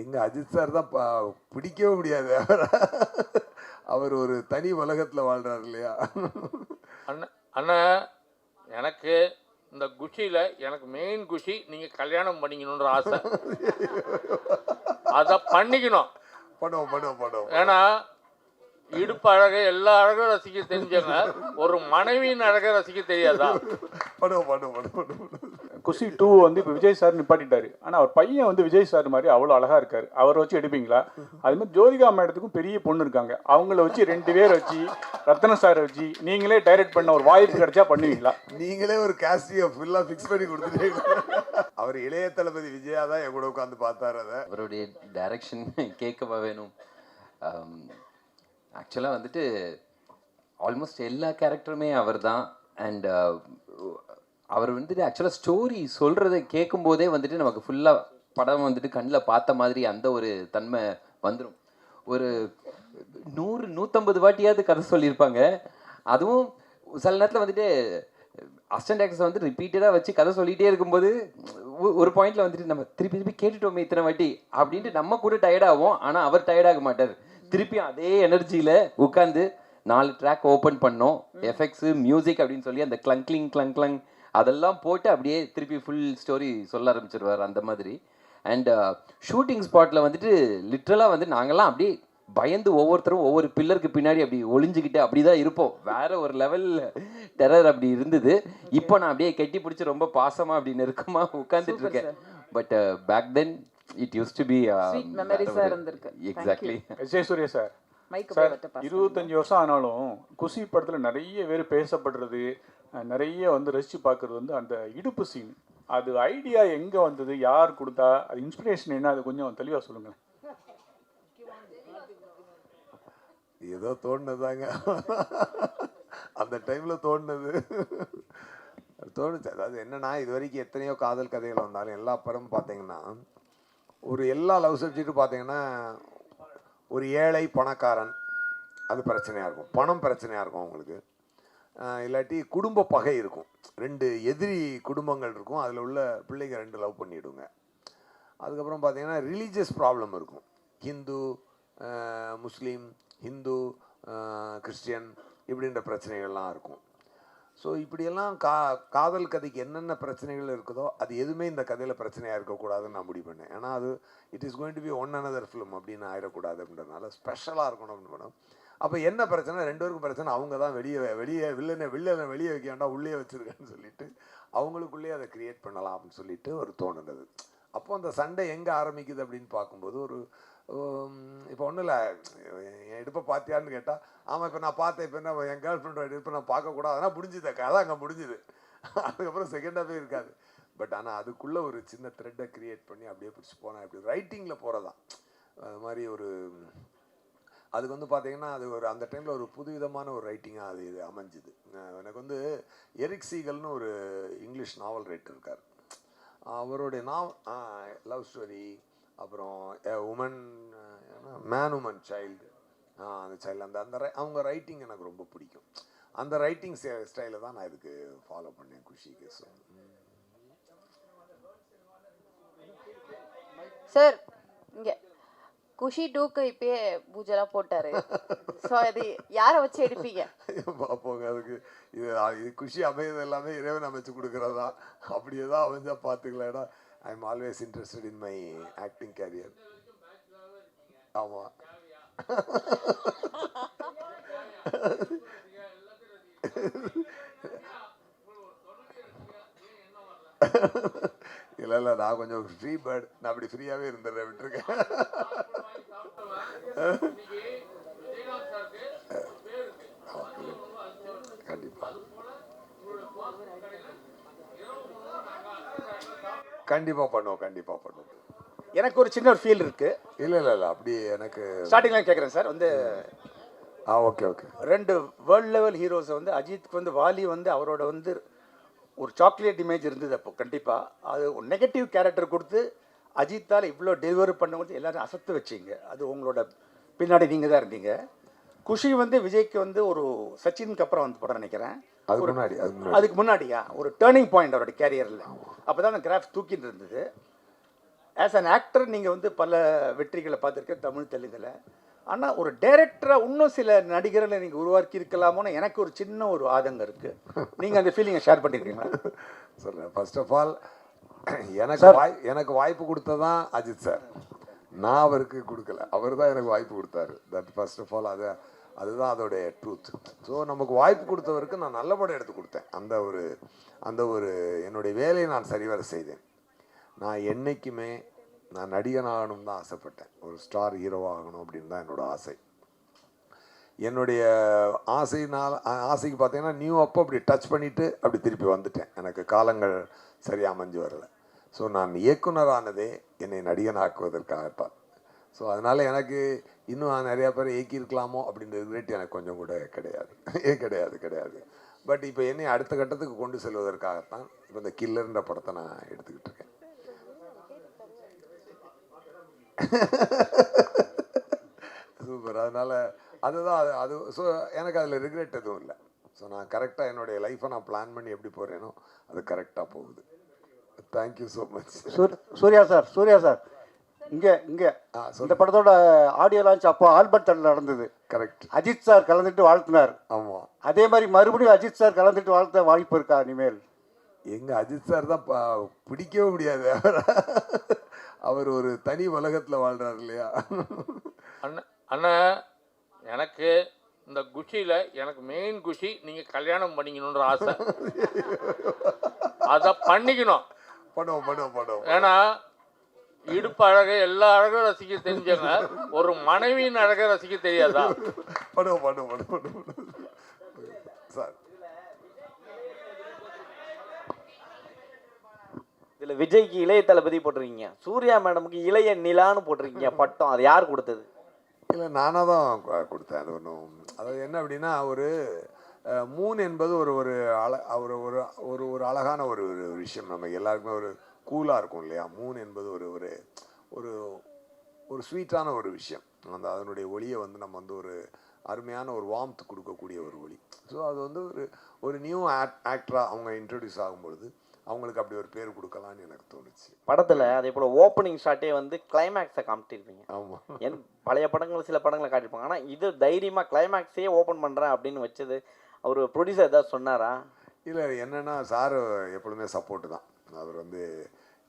எங்க அஜித் சார் தான் பிடிக்கவே முடியாது. அவர் ஒரு தனி உலகத்தில் வாழ்றாரு இல்லையா? அண்ணா எனக்கு இந்த குஷியில் எனக்கு மெயின் குஷி நீங்கள் கல்யாணம் பண்ணிக்கணுன்ற ஆசை. அதை பண்ணிக்கணும். பண்ணுவோம். ஏன்னா இடுப்பு அழகை எல்லா அழகும் ரசிக்க தெரிஞ்சவங்க ஒரு மனைவியின் அழகை ரசிக்க தெரியாதா? பண்ணுவோம். குஷி 2 வந்து இப்போ விஜய் சார் நிப்பாட்டிட்டாரு. ஆனால் அவர் பையன் வந்து விஜய் சார் மாதிரி அவ்வளோ அழகாக இருக்கார். அவரை வச்சு எடுப்பீங்களா? அது மாதிரி ஜோதிகா மேடத்துக்கும் பெரிய பொண்ணு இருக்காங்க. அவங்கள வச்சு 2 பேர் வச்சு ரத்ன சாரை வச்சு நீங்களே டைரக்ட் பண்ண ஒரு வாய்ப்பு கிடைச்சா பண்ணுவீங்களா? நீங்களே ஒரு காஸ்டியை ஃபுல்லாக ஃபிக்ஸ் பண்ணி கொடுத்துட்டீங்க. அவர் இளைய தளபதி விஜயா தான் என் கூட உட்காந்து பார்த்தாரு. அதை அவருடைய டைரக்ஷன் கேட்கவா வேணும். ஆக்சுவலாக வந்துட்டு ஆல்மோஸ்ட் எல்லா கேரக்டருமே அவர் தான். அண்ட் அவர் வந்துட்டு ஆக்சுவலாக ஸ்டோரி சொல்கிறத கேட்கும்போதே வந்துட்டு நமக்கு ஃபுல்லாக படம் வந்துட்டு கண்ணில் பார்த்த மாதிரி அந்த ஒரு தன்மை வந்துடும். ஒரு 100-150 வாட்டியாவது கதை சொல்லியிருப்பாங்க. அதுவும் சில நேரத்தில் வந்துட்டு அசிஸ்டன்ட் ஆக்டர்ஸ் வந்து ரிப்பீட்டடாக வச்சு கதை சொல்லிகிட்டே இருக்கும்போது ஒரு பாயிண்டில் வந்துட்டு நம்ம திருப்பி கேட்டுட்டோமே இத்தனை வாட்டி அப்படின்ட்டு நம்ம கூட டயர்டாகும். ஆனால் அவர் டயர்டாக மாட்டார். திருப்பி அதே எனர்ஜியில் உட்காந்து 4 ட்ராக் ஓப்பன் பண்ணோம், எஃபெக்ட்ஸு மியூசிக் அப்படின்னு சொல்லி அந்த கிளங் அதெல்லாம் போட்டு அப்படியே திருப்பி ஃபுல் ஸ்டோரி சொல்ல ஆரம்பிச்சிருவார் அந்த மாதிரி. அண்ட் ஷூட்டிங் ஸ்பாட்டில் வந்துட்டு லிட்ரலாக வந்து நாங்கள்லாம் அப்படியே பயந்து ஒவ்வொருத்தரும் ஒவ்வொரு பில்லருக்கு பின்னாடி அப்படி ஒளிஞ்சுக்கிட்டு அப்படி தான் இருப்போம். வேற ஒரு லெவலில் டெரர் அப்படி இருந்தது. இப்போ நான் அப்படியே கெட்டி பிடிச்சி ரொம்ப பாசமாக அப்படி நெருக்கமாக உட்காந்துட்டு இருக்கேன். But back then it used to be exactly. Vijay Suriya sir 25 வருஷம் ஆனாலும் குஷி படத்தில் நிறைய பேர் பேசப்படுறது, நிறைய வந்து ரசித்து பார்க்குறது வந்து அந்த இடுப்பு சீன். அது ஐடியா எங்கே வந்தது, யார் கொடுத்தா, அது இன்ஸ்பிரேஷன் என்ன, அது கொஞ்சம் தெளிவாக சொல்லுங்கள். ஏதோ தோணுதாங்க, அந்த டைமில் தோணுச்சு. அதாவது என்னன்னா, இது வரைக்கும் எத்தனையோ காதல் கதைகள் வந்தாலும் எல்லா படமும் பார்த்தீங்கன்னா எல்லா லவ் சப்ஜெக்ட்டும் பார்த்தீங்கன்னா ஒரு ஏழை பணக்காரன் அது பிரச்சனையாக இருக்கும், பணம் பிரச்சனையாக இருக்கும் அவங்களுக்கு. இல்லாட்டி குடும்ப பகை இருக்கும், 2 எதிரி குடும்பங்கள் இருக்கும், அதில் உள்ள பிள்ளைங்க 2 லவ் பண்ணிவிடுங்க. அதுக்கப்புறம் பார்த்தீங்கன்னா ரிலீஜியஸ் ப்ராப்ளம் இருக்கும், ஹிந்து முஸ்லீம், ஹிந்து கிறிஸ்டியன் இப்படின்ற பிரச்சனைகள்லாம் இருக்கும். ஸோ இப்படியெல்லாம் காதல் கதைக்கு என்னென்ன பிரச்சனைகள் இருக்குதோ அது எதுவுமே இந்த கதையில் பிரச்சனையாக இருக்கக்கூடாதுன்னு நான் முடிவு பண்ணேன். ஏன்னா அது it is going to be one another film அப்படின்னு ஆயிடக்கூடாது அப்படின்றதுனால ஸ்பெஷலாக இருக்கணும் அப்படின்னு படம். அப்போ என்ன பிரச்சனை, 2 பேருக்கும் பிரச்சனை. அவங்க தான் வெளியே வில்லனை வெளியே வைக்க வேண்டாம், உள்ளே வச்சுருக்கேன்னு சொல்லிட்டு அவங்களுக்குள்ளேயே அதை க்ரியேட் பண்ணலாம் அப்படின்னு சொல்லிட்டு ஒரு தோணுனது. அப்போது அந்த சண்டை எங்கே ஆரம்பிக்குது அப்படின்னு பார்க்கும்போது இப்போ ஒன்றும் இல்லை, என் இடுப்பை பார்த்தியான்னு கேட்டால் ஆமாம் இப்போ நான் பார்த்தேன், இப்போ என்ன என் கேர்ள் ஃப்ரெண்டோட இடுப்பை நான் பார்க்கக்கூடாது, அதனால் முடிஞ்சுது, கதை அங்கே முடிஞ்சுது. அதுக்கப்புறம் செகண்டாகவே இருக்காது. பட் ஆனால் அதுக்குள்ளே ஒரு சின்ன த்ரெட்டை க்ரியேட் பண்ணி அப்படியே பிடிச்சி போனேன். அப்படி ரைட்டிங்கில் போகிறதான் அது மாதிரி அதுக்கு வந்து பார்த்தீங்கன்னா அது அந்த டைமில் ஒரு புதுவிதமான ஒரு ரைட்டிங்காக அது இது அமைஞ்சுது. எனக்கு வந்து எரிக் சீகல்னு ஒரு இங்கிலீஷ் நாவல் ரைட்டர் இருக்கார். அவருடைய லவ் ஸ்டோரி, அப்புறம் உமன் மேன் உமன் சைல்டு, அந்த சைல்டு அந்த அவங்க ரைட்டிங் எனக்கு ரொம்ப பிடிக்கும். அந்த ரைட்டிங் ஸ்டைலை தான் நான் இதுக்கு ஃபாலோ பண்ணேன் குஷிக்கு. சார் இங்கே குஷி 2க்கு இப்பயே பூஜைலாம் போட்டாரு. ஸோ அது யாரை வச்சு எடுப்பீங்க? பார்ப்போங்க. அதுக்கு இது குஷி அமையது எல்லாமே இறைவன் அமைச்சு கொடுக்குறதா, அப்படியே தான் அமைஞ்சா பார்த்துக்கலாம். ஏன்னா I am always interested in my acting career. ஆமாம், இல்லை நான் கொஞ்சம் ஃப்ரீ பேர்ட், நான் அப்படி ஃப்ரீயாகவே இருந்துடுறேன், விட்டுருக்கேன். கண்டிப்பாக பண்ணுவோம். எனக்கு ஒரு சின்ன ஒரு ஃபீல் இருக்கு. இல்லை அப்படி எனக்கு ஸ்டார்டிங்லாம் கேட்குறேன் சார். வந்து ஓகே 2 வேர்ல்ட் லெவல் ஹீரோஸை வந்து அஜித்துக்கு வந்து வாலி வந்து அவரோட வந்து ஒரு சாக்லேட் இமேஜ் இருந்தது. அப்போ கண்டிப்பாக அது ஒரு நெகட்டிவ் கேரக்டர் கொடுத்து அஜித்தால் இவ்வளோ டெலிவரி பண்ணும்போது எல்லோரும் அசத்து வச்சிங்க. அது உங்களோட பின்னாடி நீங்கள் தான் இருந்தீங்க. குஷி வந்து விஜய்க்கு வந்து ஒரு சச்சினுக்கு அப்புறம் வந்து படம் நினைக்கிறேன். அதுக்கு முன்னாடியா ஒரு டேர்னிங் பாயிண்ட் அவரோட கேரியரில். அப்போ தான் அந்த கிராஃப் தூக்கிட்டு இருந்தது. ஆஸ் அன் ஆக்டர் நீங்கள் வந்து பல வெற்றிகளை பார்த்துருக்கேன் தமிழ் தெலுங்கில். ஆனால் ஒரு டைரக்டராக இன்னும் சில நடிகர்களை நீங்கள் உருவாக்கி இருக்கலாமோன்னு எனக்கு ஒரு சின்ன ஒரு ஆதங்கம் இருக்குது. நீங்கள் அந்த ஃபீலிங்கை ஷேர் பண்ணியிருக்கீங்களா? சொல்கிறேன். ஃபர்ஸ்ட் ஆஃப் ஆல் எனக்கு வாய்ப்பு கொடுத்ததான் அஜித் சார். நான் அவருக்கு கொடுக்கல, அவர் தான் எனக்கு வாய்ப்பு கொடுத்தாரு. தட் ஃபர்ஸ்ட் ஆஃப் ஆல் அதுதான் அதோடைய ட்ரூத். ஸோ நமக்கு வாய்ப்பு கொடுத்தவருக்கு நான் நல்ல படம் எடுத்து கொடுத்தேன். அந்த ஒரு என்னுடைய வேலையை நான் சரிவர செய்தேன். நான் என்றைக்குமே நான் நடிகன் ஆகணும் தான் ஆசைப்பட்டேன். ஒரு ஸ்டார் ஹீரோவாக ஆகணும் அப்படின்னு தான் என்னோடய ஆசை. என்னுடைய ஆசைக்கு பார்த்தீங்கன்னா நியூ அப்போ அப்படி டச் பண்ணிவிட்டு அப்படி திருப்பி வந்துட்டேன். எனக்கு காலங்கள் சரியாக அமைஞ்சு வரலை. ஸோ நான் இயக்குனரானதே என்னை நடிகன் ஆக்குவதற்காகத்தான். ஸோ அதனால் எனக்கு இன்னும் நிறையா பேர் இயக்கியிருக்கலாமோ அப்படின்ற ரிக்ரெட் எனக்கு கொஞ்சம் கூட கிடையாது. பட் இப்போ என்னை அடுத்த கட்டத்துக்கு கொண்டு செல்வதற்காகத்தான் இப்போ இந்த கில்லர்ன்ற படத்தை நான் எடுத்துக்கிட்டு இருக்கேன். சூப்பர். அதனால் அது ஸோ எனக்கு அதில் ரிக்ரெட் எதுவும் இல்லை. ஸோ நான் கரெக்டாக என்னுடைய லைஃப்பை நான் பிளான் பண்ணி எப்படி போகிறேனோ அது கரெக்டாக போகுது. Thank you so much. Suriya sir இங்கே இந்த படத்தோட ஆடியோ லான்ச் அப்போ ஆல்பர்ட் தட்டில் நடந்தது. கரெக்ட். அஜித் சார் கலந்துட்டு வாழ்த்தினார். ஆமாம். அதே மாதிரி மறுபடியும் அஜித் சார் கலந்துட்டு வாழ்த்த வாய்ப்பு இருக்கா இனிமேல்? எங்கள் அஜித் சார் தான் பிடிக்கவே முடியாது. அவர் ஒரு தனி உலகத்தில் வாழ்கிறார் இல்லையா? அண்ணா எனக்கு இந்த குஷியில் எனக்கு மெயின் குஷி நீங்கள் கல்யாணம் பண்ணிக்கணுன்ற ஆசை. அதை பண்ணிக்கணும். பண்ணுவோம். ஏன்னா இடுப்பு அழகை எல்லா அழகும் ரசிக்க தெரிஞ்சவங்க ஒரு மனைவியின் அழகை ரசிக்க தெரியாதா? பண்ணுவோம் சார். இதில் விஜய்க்கு இளைய தளபதி போட்டிருக்கீங்க, சூர்யா மேடமுக்கு இளைய நிலான்னு போட்டிருக்கீங்க பட்டம். அது யார் கொடுத்தது? இல்லை, நானாக தான் கொடுத்தேன். அது ஒன்றும் அதாவது என்ன அப்படின்னா, ஒரு மூன் என்பது ஒரு ஒரு அழகான ஒரு விஷயம். நம்ம எல்லாருக்குமே ஒரு கூலாக இருக்கும் இல்லையா? மூன் என்பது ஒரு ஸ்வீட்டான ஒரு விஷயம். அதனுடைய ஒளியை நம்ம ஒரு அருமையான ஒரு வார்ம்த் கொடுக்கக்கூடிய ஒரு ஒளி. ஸோ அது ஒரு நியூ ஆக்டராக அவங்க இன்ட்ரடியூஸ் ஆகும்பொழுது அவங்களுக்கு அப்படி ஒரு பேர் கொடுக்கலான்னு எனக்கு தோணுச்சு. படத்தில் அதே போல் ஓப்பனிங் ஷாட்டே கிளைமேக்ஸை காமிச்சிருப்பீங்க. ஆமாம். பழைய படங்கள் சில படங்களை காட்டியிருப்பாங்க. ஆனால் இது தைரியமாக கிளைமேக்ஸையே ஓப்பன் பண்ணுறேன் அப்படின்னு வச்சது அவர் ப்ரொடியூசர் ஏதாவது சொன்னாரா? இல்லை, என்னென்னா சார் எப்பொழுதுமே சப்போர்ட்டு தான். அவர்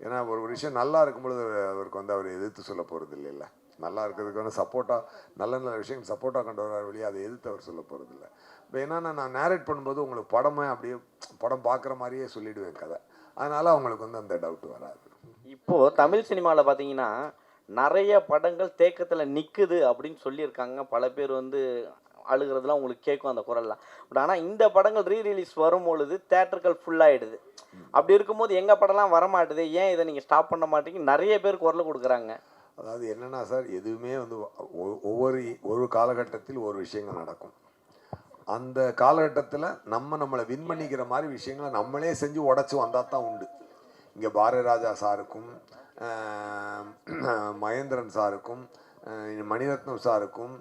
ஏன்னா ஒரு விஷயம் நல்லா இருக்கும்பொழுது அவருக்கு அவர் எதிர்த்து சொல்ல போகிறது இல்லைல்ல. நல்லா இருக்கிறதுக்கு சப்போர்ட்டாக நல்ல விஷயம் சப்போர்ட்டாக கொண்டு வர வழியாக அதை எதிர்த்து அவர் சொல்ல போகிறது இல்லை. இப்போ என்னன்னா, நான் நேரேட் பண்ணும்போது உங்களுக்கு அப்படியே படம் பார்க்குற மாதிரியே சொல்லிவிடுவேன் கதை. அதனால் அவங்களுக்கு அந்த டவுட் வராது. இப்போது தமிழ் சினிமாவில் பார்த்தீங்கன்னா நிறைய படங்கள் தேக்கத்தில் நிற்குது அப்படின்னு சொல்லியிருக்காங்க. பல பேர் அழுகிறதுலாம் உங்களுக்கு கேட்கும் அந்த குரல்லாம். பட் ஆனால் இந்த படங்கள் ரீரிலீஸ் வரும்பொழுது தேட்டர்கள் ஃபுல்லாகிடுது. அப்படி இருக்கும்போது எங்கள் படம்லாம் வரமாட்டுது, ஏன் இதை நீங்கள் ஸ்டாப் பண்ண மாட்டீங்க நிறைய பேர் குரல் கொடுக்குறாங்க. அதாவது என்னென்னா சார், எதுவுமே ஒரு காலகட்டத்தில் ஒரு விஷயங்கள் நடக்கும். அந்த காலகட்டத்தில் நம்மளை வின் பண்ணிக்கிற மாதிரி விஷயங்களை நம்மளே செஞ்சு உடச்சி வந்தால் தான் உண்டு. இங்கே பாரதிராஜா சாருக்கும் மகேந்திரன் சாருக்கும் மணிரத்னம் சாருக்கும்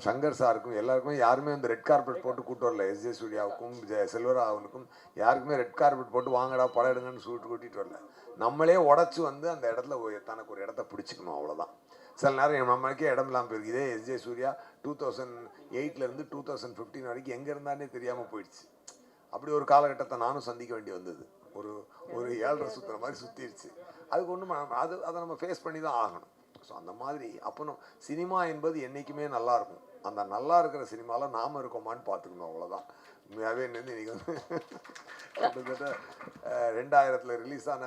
சங்கர் சாருக்கும் எல்லாருக்குமே யாருமே ரெட் கார்பெட் போட்டு கூட்டு வரல. எஸ்ஜே சூர்யாவுக்கும் செல்வராகவனுக்கும் யாருக்குமே ரெட் கார்பெட் போட்டு வாங்கடா படம் எடுங்கன்னு சொல்லிட்டு கூட்டிகிட்டு வரல. நம்மளே உடச்சி அந்த இடத்துல தனக்கு ஒரு இடத்த பிடிச்சிக்கணும், அவ்வளோதான். சில நேரம் நம்மளுக்கே இடம் இல்லாமல் போயிருக்கு. இதே எஸ்ஜே சூர்யா 2008 2015 வரைக்கும் எங்கே இருந்தானே தெரியாமல் போயிடுச்சு. அப்படி ஒரு காலகட்டத்தை நானும் சந்திக்க வேண்டி வந்தது. ஒரு ஏழரை சுற்றுற மாதிரி சுற்றிடுச்சு. அதுக்கு ஒன்றும் அதை நம்ம ஃபேஸ் பண்ணி தான் ஆகணும். ஸோ அந்த மாதிரி அப்போனும் சினிமா என்பது என்றைக்குமே நல்லாயிருக்கும். அந்த நல்லா இருக்கிற சினிமாவில் நாம் இருக்கோமான்னு பார்த்துக்கணும், அவ்வளோதான். உண்மையாகவே இன்றைக்கி கிட்டத்தட்ட 2000 ரிலீஸ் ஆன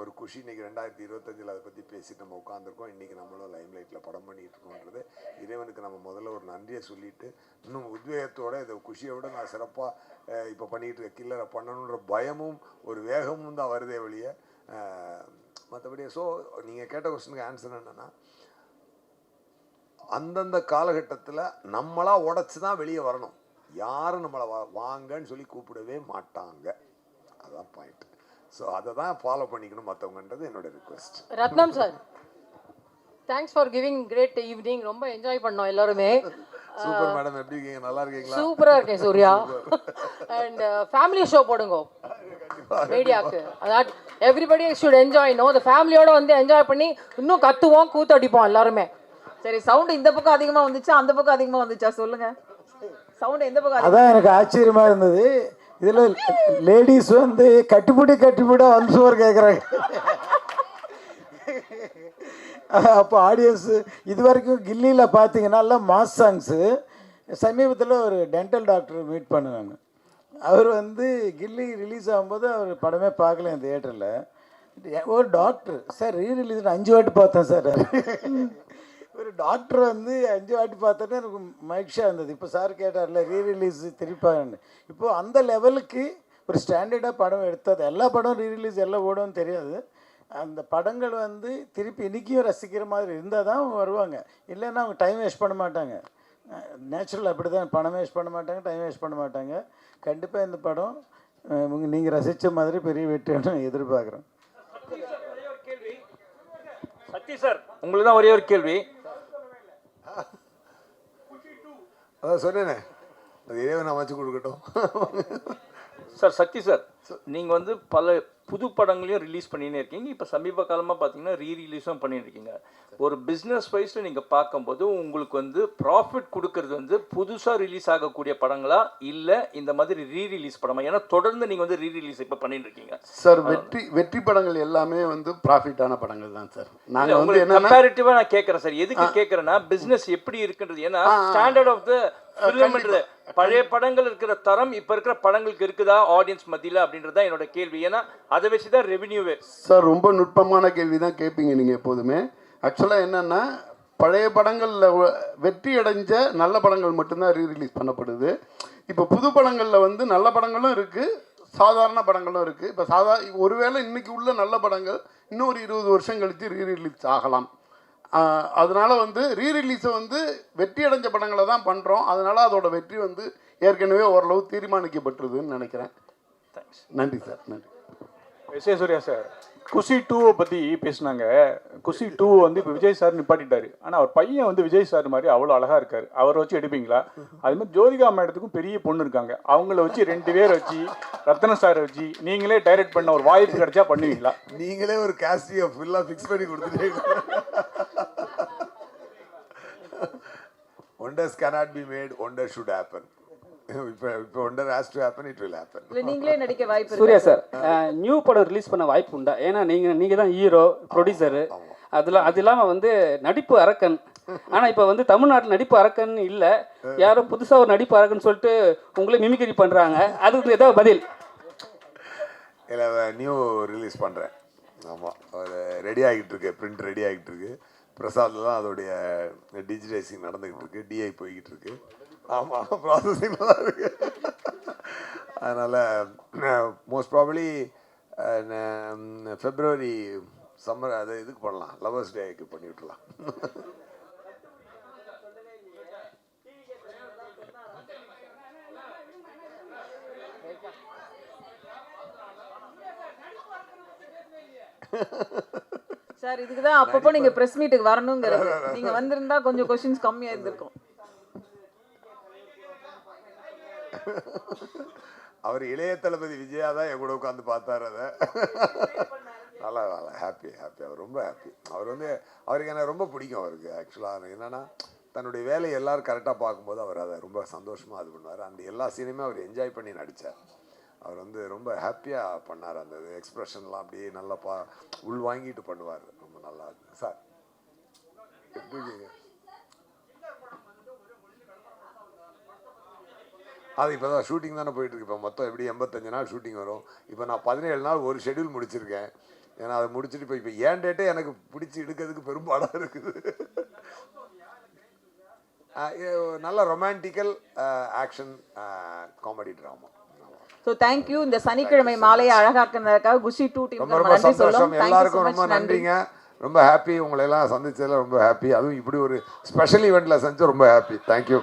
ஒரு குஷி இன்றைக்கி 2025 அதை பற்றி பேசிட்டு நம்ம உட்காந்துருக்கோம். இன்றைக்கி நம்மளும் லைம்லைட்டில் படம் பண்ணிகிட்டு இருக்கோன்றது இறைவனுக்கு நம்ம முதல்ல ஒரு நன்றியை சொல்லிவிட்டு, இன்னும் உத்வேகத்தோடு இதை குஷியை விட நான் சிறப்பாக இப்போ பண்ணிகிட்டு இருக்க கில்லரை பண்ணணுன்ற பயமும் ஒரு வேகமும் தான் வருதே வழிய மற்றபடி. ஸோ நீங்கள் கேட்ட கொஸ்டினுக்கு ஆன்சர் என்னென்னா, அந்தந்த காலகட்டத்தில் நம்மளாக உடச்சி தான் வெளியே வரணும். யாரும் நம்மளை வாங்கன்னு சொல்லி கூப்பிடவே மாட்டாங்க. அதுதான் பாயிண்ட். ஸோ அதை தான் ஃபாலோ பண்ணிக்கணும் மற்றவங்கன்றது என்னோட request. Ratnam sir, thanks for giving great evening. ரொம்ப என்ஜாய் பண்ணோம் எல்லாருமே. சூப்பர் மேடம், எப்படி இருக்கீங்க? நல்லா இருக்கீங்களா? சூப்பராக இருக்கேன் சூர்யா. அண்ட் ஃபேமிலி ஷோ போடுங்க. மீடியாவுக்கு அதான் எவ்ரிபடி ஷுட் என்ஜாய் நோ த ஃபேமிலியோட வந்து என்ஜாய் பண்ணி இன்னும் கத்துவோம் கூத்தடிப்போம் எல்லாருமே. சரி, சவுண்ட் இந்த பக்கம் அதிகமா வந்துச்சா அந்த பக்கம் அதிகமா வந்துச்சா சொல்லுங்க. சவுண்ட் எந்த பக்கம் அதான் எனக்கு ஆச்சரியமா இருந்தது. இதுல லேடிஸ் வந்து கட்டிப்பிடி வந்து சோறு கேட்குறாங்க. அப்போ ஆடியன்ஸ் இது வரைக்கும் கில்லியில் பார்த்தீங்கன்னா எல்லாம் மாஸ் சாங்ஸு. சமீபத்தில் ஒரு டென்டல் டாக்டர் மீட் பண்ணுவாங்க. அவர் வந்து கில்லி ரிலீஸ் ஆகும்போது அவர் படமே பார்க்கல என் தியேட்டரில். ஒரு டாக்டர் சார் ரீரிலீஸ் 5 வாட்டி பார்த்தேன் சார். ஒரு டாக்டர் வந்து 5 வாட்டி பார்த்தோன்னே எனக்கு மகிழ்ச்சியாக இருந்தது. இப்போ சார் கேட்டார்ல ரீரிலீஸ் திருப்பான்னு. இப்போது அந்த லெவலுக்கு ஒரு ஸ்டாண்டர்டாக படம் எடுத்தது. எல்லா படம் ரீரிலீஸ் எல்லாம் ஓடும்னு தெரியாது. அந்த படங்கள் வந்து திருப்பி இன்றைக்கும் ரசிக்கிற மாதிரி இருந்தால் தான் அவங்க வருவாங்க. இல்லைன்னா அவங்க டைம் வேஸ்ட் பண்ண மாட்டாங்க. நேச்சுரல் அப்படி தான், பணம் வேஸ்ட் பண்ண மாட்டாங்க, டைம் வேஸ்ட் பண்ண மாட்டாங்க. கண்டிப்பாக இந்த படம் நீங்கள் ரசித்த மாதிரி பெரிய வெற்றியான எதிர்பார்க்குறேன். சக்தி சார், உங்களுக்கு தான் ஒரே ஒரு கேள்வி. அதான் சொன்னேனே, அது இறைவன் அமைச்சு கொடுக்கட்டும். சார் சக்தி சார், நீங்கள் வந்து பல புது படங்களையும் ரிலீஸ் பண்ணினே இருக்கீங்க. இப்போ சமீப காலமாக பார்த்தீங்கன்னா ரீரிலீஸும் பண்ணிட்டு இருக்கீங்க. ஒரு பிஸ்னஸ் வைஸில் நீங்கள் பார்க்கும்போது உங்களுக்கு வந்து ப்ராஃபிட் கொடுக்கறது வந்து புதுசாக ரிலீஸ் ஆகக்கூடிய படங்களா இல்லை இந்த மாதிரி ரீரிலீஸ் படமா? ஏன்னா தொடர்ந்து நீங்கள் வந்து ரீரிலீஸ் இப்போ பண்ணிட்டு இருக்கீங்க சார். வெற்றி படங்கள் எல்லாமே வந்து ப்ராஃபிட்டான படங்கள் தான் சார். நாங்கள் வந்து என்ன கம்பேரிட்டிவாக நான் கேட்குறேன் சார். எதுக்கு கேட்குறேன்னா பிஸ்னஸ் எப்படி இருக்குன்றது. ஏன்னா ஸ்டாண்டர்ட் ஆஃப் த ஃபிலிம்ன்றது பழைய படங்கள் இருக்கிற தரம் இப்போ இருக்கிற படங்களுக்கு இருக்குதா ஆடியன்ஸ் மத்தியில் அப்படின்றது தான் என்னோட கேள்வி. ஏன்னா அதை வச்சு தான் ரெவென்யூவே. சார் ரொம்ப நுட்பமான கேள்வி தான் கேட்பீங்க நீங்கள் எப்போதுமே. ஆக்சுவலாக என்னென்னா பழைய படங்களில் வெற்றி அடைஞ்ச நல்ல படங்கள் மட்டும்தான் ரீரிலீஸ் பண்ணப்படுது. இப்போ புது படங்களில் வந்து நல்ல படங்களும் இருக்குது, சாதாரண படங்களும் இருக்குது. இப்போ ஒருவேளை இன்றைக்கி உள்ள நல்ல படங்கள் இன்னொரு 20 வருஷம் கழித்து ரீரிலீஸ் ஆகலாம். அதனால் வந்து ரீரிலீஸை வந்து வெற்றி அடைஞ்ச படங்களை தான் பண்ணுறோம். அதனால் அதோட வெற்றி வந்து ஏற்கனவே ஓரளவு தீர்மானிக்கப்பட்டுருதுன்னு நினைக்கிறேன். நன்றி சார். நன்றி. சூர்யா சார், குஷி 2 பற்றி பேசினாங்க. குஷி 2 வந்து இப்போ விஜய் சார் நிப்பாட்டிட்டாரு. ஆனால் அவர் பையன் வந்து விஜய் சார் மாதிரி அவ்வளோ அழகாக இருக்கார். அவரை வச்சு எடுப்பீங்களா? அது மாதிரி ஜோதிகா மேடத்துக்கும் பெரிய பொண்ணு இருக்காங்க. அவங்கள வச்சு 2 பேர் வச்சு ரத்ன சாரை வச்சு நீங்களே டைரக்ட் பண்ண ஒரு வாய்ப்பு கிடைச்சா பண்ணுவீங்களா? நீங்களே ஒரு காஸ்டியை ஃபுல்லாக ஃபிக்ஸ் பண்ணி கொடுத்துட்டீங்க. Wonders cannot be made, wonders should happen. இப்போ wonder has to happen, it will happen. இல்ல நீங்களே நடிக்க வாய்ப்பு சூர்யா சார், நியூ படம் ரிலீஸ் பண்ண வாய்ப்பு உண்டா? ஏன்னா நீங்கள் தான் ஹீரோ, ப்ரொடியூசரு. அது இல்லாமல் வந்து நடிப்பு அரக்கன். ஆனால் இப்போ வந்து தமிழ்நாட்டில் நடிப்பு அரக்கன் இல்லை, யாரோ புதுசாக ஒரு நடிப்பு அரக்கன் சொல்லிட்டு உங்களே மிமிக்ரி பண்ணுறாங்க. அதுக்கு ஏதாவது பதில்? இல்லை, நியூ ரிலீஸ் பண்ணுறேன். ஆமாம், ஒரு ரெடி ஆகிட்டு இருக்கு, பிரிண்ட் ரெடி ஆகிட்டு இருக்கு. பிரசாத்தில் தான் அதோடைய டிஜிட்டைசிங் நடந்துக்கிட்டு இருக்கு, டிஐ போய்கிட்டு இருக்கு. ஆமாம், ப்ராசஸிங்கில் தான் இருக்கு. அதனால் மோஸ்ட் ப்ராபப்ளி ஃபெப்ரவரி சம்மர் அது இதுக்கு பண்ணலாம், லவர்ஸ் டேக்கு பண்ணி விட்டுலாம். சார், இதுக்கு தான் அப்பப்போ நீங்க பிரஸ் மீட்டுக்கு வரணுங்கிறது. நீங்க வந்திருந்தா கொஞ்சம் கொஸ்டின்ஸ் கம்மியா இருந்திருக்கும். அவர் இளைய தளபதி விஜயா தான் என் கூட உட்காந்து பார்த்தாரு. அதை நல்லா ஹாப்பி. அவர் ரொம்ப ஹாப்பி. அவருக்கு எனக்கு ரொம்ப பிடிக்கும். அவருக்கு ஆக்சுவலாக என்னென்னா தன்னுடைய வேலையை எல்லோரும் கரெக்டாக பார்க்கும்போது அவர் அதை ரொம்ப சந்தோஷமாக இது பண்ணுவார். அந்த எல்லா சீனுமே அவர் என்ஜாய் பண்ணி நடித்தார். அவர் ரொம்ப ஹாப்பியாக பண்ணார். அந்த எக்ஸ்ப்ரெஷன்லாம் அப்படியே நல்லா உள் வாங்கிட்டு பண்ணுவார். ரொம்ப நல்லா இருக்கு சார். அது இப்போ தான் ஷூட்டிங் தானே போயிட்டுருக்கு. இப்போ மொத்தம் எப்படி 85 நாள் ஷூட்டிங் வரும். இப்போ நான் 17 நாள் ஒரு ஷெடியூல் முடிச்சிருக்கேன். ஏன்னா அதை முடிச்சுட்டு இப்போ ஏன் டேட்டே எனக்கு பிடிச்சி எடுக்கிறதுக்கு பெரும்பாடாக இருக்குது. நல்ல ரொமான்டிக்கல் action comedy drama. So thank you. இந்த சனிக்கிழமை மாலையை அழகாக்குனதுக்காக குஷி 2 டீம் ரொம்ப சந்தோஷம். எல்லாருக்கும் ரொம்ப நன்றிங்க. ரொம்ப ஹாப்பி. உங்களை எல்லாம் சந்திச்சதில் ரொம்ப ஹாப்பி. அதுவும் இப்படி ஒரு ஸ்பெஷல் ஈவெண்ட்டில் சந்திச்சு ரொம்ப ஹாப்பி. தேங்க்யூ.